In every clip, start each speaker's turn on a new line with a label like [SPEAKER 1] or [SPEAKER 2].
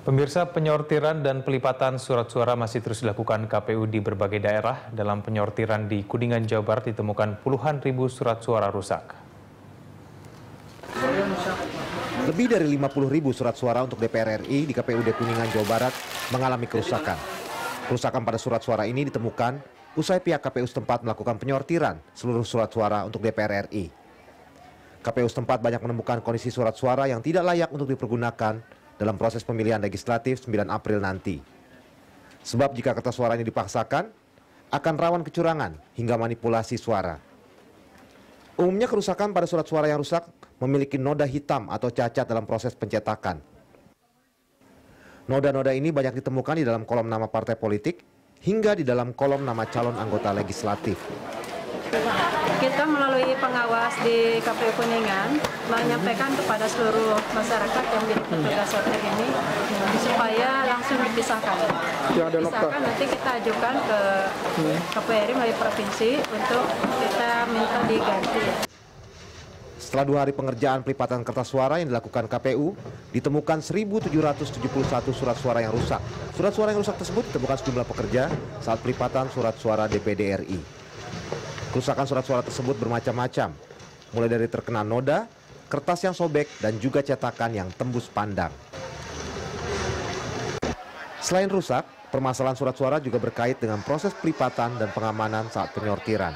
[SPEAKER 1] Pemirsa, penyortiran dan pelipatan surat suara masih terus dilakukan KPU di berbagai daerah. Dalam penyortiran di Kuningan, Jawa Barat ditemukan puluhan ribu surat suara rusak.
[SPEAKER 2] Lebih dari 50 ribu surat suara untuk DPR RI di KPUD Kuningan, Jawa Barat mengalami kerusakan. Kerusakan pada surat suara ini ditemukan usai pihak KPU setempat melakukan penyortiran seluruh surat suara untuk DPR RI. KPU setempat banyak menemukan kondisi surat suara yang tidak layak untuk dipergunakan dalam proses pemilihan legislatif 9 April nanti. Sebab jika kertas suara ini dipaksakan, akan rawan kecurangan hingga manipulasi suara. Umumnya kerusakan pada surat suara yang rusak memiliki noda hitam atau cacat dalam proses pencetakan. Noda-noda ini banyak ditemukan di dalam kolom nama partai politik hingga di dalam kolom nama calon anggota legislatif.
[SPEAKER 3] Kita melalui pengawas di KPU Kuningan menyampaikan kepada seluruh masyarakat yang menjadi petugas sortir ini supaya langsung dipisahkan. Dipisahkan nanti kita ajukan ke KPU RI melalui provinsi untuk kita minta diganti.
[SPEAKER 2] Setelah 2 hari pengerjaan pelipatan kertas suara yang dilakukan KPU, ditemukan 1.771 surat suara yang rusak. Surat suara yang rusak tersebut ditemukan sejumlah pekerja saat pelipatan surat suara DPD RI. Kerusakan surat suara tersebut bermacam-macam, mulai dari terkena noda, kertas yang sobek, dan juga cetakan yang tembus pandang. Selain rusak, permasalahan surat suara juga berkait dengan proses pelipatan dan pengamanan saat penyortiran.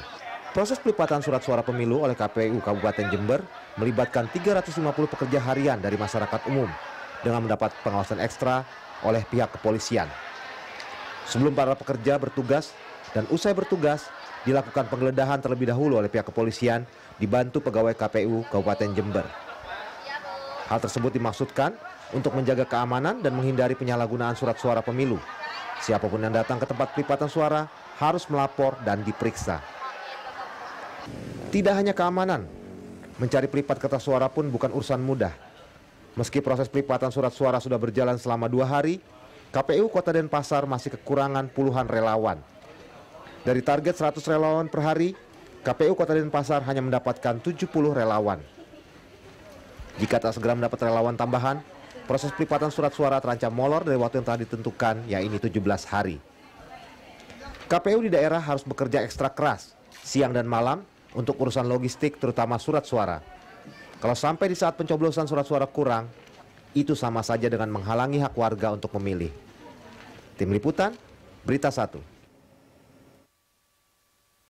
[SPEAKER 2] Proses pelipatan surat suara pemilu oleh KPU Kabupaten Jember melibatkan 350 pekerja harian dari masyarakat umum dengan mendapat pengawasan ekstra oleh pihak kepolisian. Sebelum para pekerja bertugas dan usai bertugas, dilakukan penggeledahan terlebih dahulu oleh pihak kepolisian dibantu pegawai KPU Kabupaten Jember. Hal tersebut dimaksudkan untuk menjaga keamanan dan menghindari penyalahgunaan surat suara pemilu. Siapapun yang datang ke tempat pelipatan suara harus melapor dan diperiksa. Tidak hanya keamanan, mencari pelipat kertas suara pun bukan urusan mudah. Meski proses pelipatan surat suara sudah berjalan selama 2 hari, KPU Kota Denpasar masih kekurangan puluhan relawan. Dari target 100 relawan per hari, KPU Kota Denpasar hanya mendapatkan 70 relawan. Jika tak segera mendapat relawan tambahan, proses pelipatan surat suara terancam molor dari waktu yang telah ditentukan, yaitu 17 hari. KPU di daerah harus bekerja ekstra keras, siang dan malam, untuk urusan logistik terutama surat suara. Kalau sampai di saat pencoblosan surat suara kurang, itu sama saja dengan menghalangi hak warga untuk memilih. Tim Liputan, Berita 1.